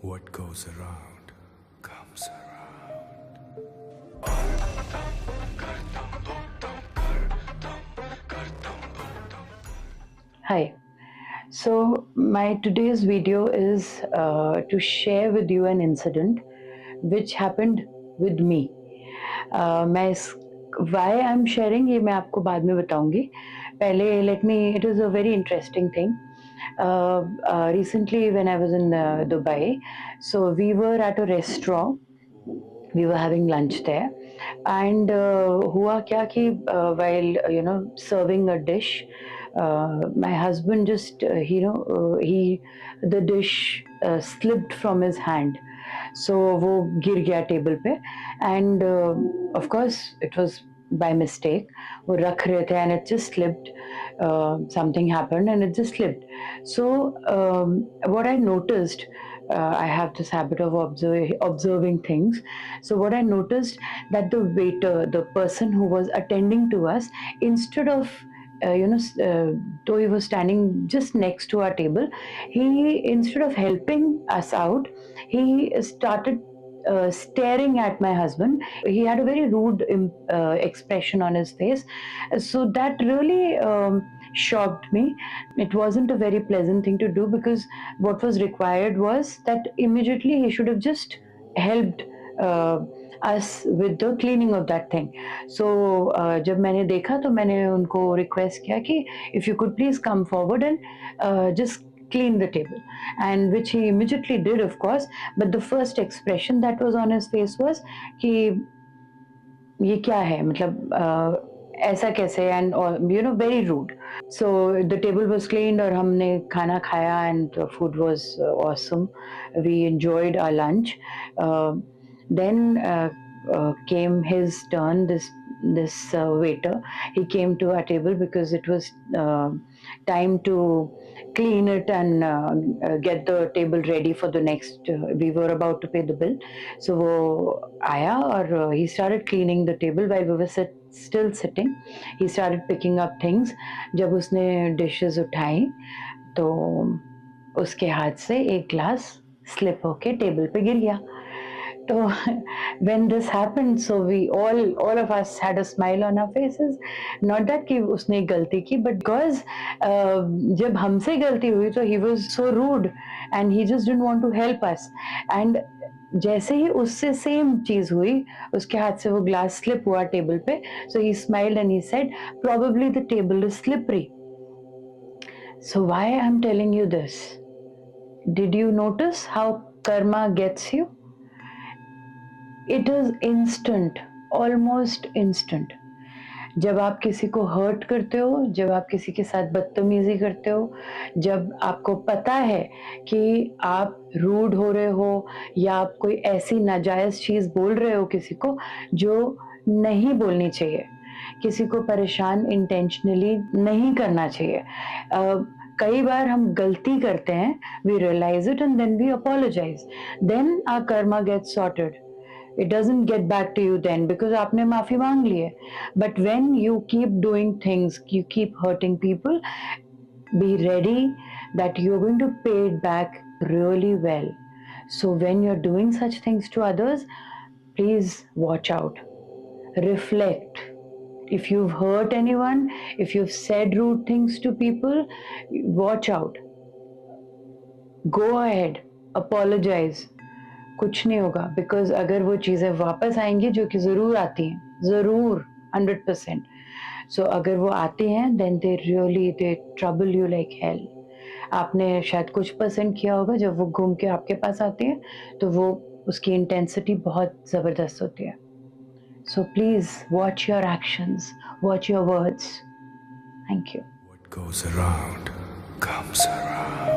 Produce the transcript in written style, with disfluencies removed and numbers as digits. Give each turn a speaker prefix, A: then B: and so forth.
A: What goes around comes around.
B: Hi. So my today's video is to share with you an incident which happened with me. मैं इस why I'm sharing ये मैं आपको बाद में बताऊंगी. पहले let me. It is a very interesting thing. Recently, when I was in Dubai, so we were at a restaurant. We were having lunch there, and हुआ क्या कि while serving a dish, my husband just he the dish slipped from his hand, so वो गिर गया table पे, and of course it was by mistake. वो रख रहे थे and it just slipped. Something happened and it just slipped. So what I noticed, I have this habit of observing things. So what I noticed, that the waiter, the person who was attending to us, instead of though he was standing just next to our table, he, instead of helping us out, he started staring at my husband. He had a very rude expression on his face. So that really shocked me. It wasn't a very pleasant thing to do, because what was required was that immediately he should have just helped us with the cleaning of that thing. So जब मैंने देखा तो मैंने उनको request किया कि if you could please come forward and just clean the table, and which he immediately did, of course. But the first expression that was on his face was कि ये क्या है, मतलब ऐसा कैसे, and very rude. So the table was cleaned और हमने खाना खाया, and the food was awesome. We enjoyed our lunch. Then came his turn. This waiter, he came to our table because it was time to clean it and get the table ready for the next. We were about to pay the bill, so वो आया और he started cleaning the table while we were still sitting. He started picking up things. जब उसने dishes उठाई तो उसके हाथ से एक ग्लास स्लिप होके टेबल पे गिर गया. तो when this happened, so we all of us had a smile on our faces. Not that कि उसने गलती की, but because जब हमसे गलती हुई तो he was so rude and he just didn't want to help us. And जैसे ही उससे सेम चीज हुई, उसके हाथ से वो ग्लास स्लिप हुआ टेबल पे, so he smiled and he said, probably the table is slippery. So why I'm telling you this? Did you notice how karma gets you? It is instant, almost instant. जब आप किसी को hurt करते हो, जब आप किसी के साथ बदतमीजी करते हो, जब आपको पता है कि आप रूड हो रहे हो या आप कोई ऐसी नाजायज़ चीज़ बोल रहे हो किसी को जो नहीं बोलनी चाहिए, किसी को परेशान इंटेंशनली नहीं करना चाहिए. कई बार हम गलती करते हैं, we realise it and then we apologise, then our karma gets sorted. It doesn't get back to you then because आपने माफी मांग ली है. But when you keep doing things, you keep hurting people, be ready that you're going to pay it back really well. So when you're doing such things to others, please watch out. Reflect. If you've hurt anyone, if you've said rude things to people, watch out. Go ahead, apologize. कुछ नहीं होगा, because अगर वो चीज़ें वापस आएंगी, जो कि ज़रूर आती हैं, ज़रूर 100%. सो अगर वो आती हैं then they trouble you like hell. आपने शायद कुछ परसेंट किया होगा, जब वो घूम के आपके पास आती है तो वो उसकी इंटेंसिटी बहुत ज़बरदस्त होती है. So please watch your actions, watch your words. Thank you.
A: What goes around comes around.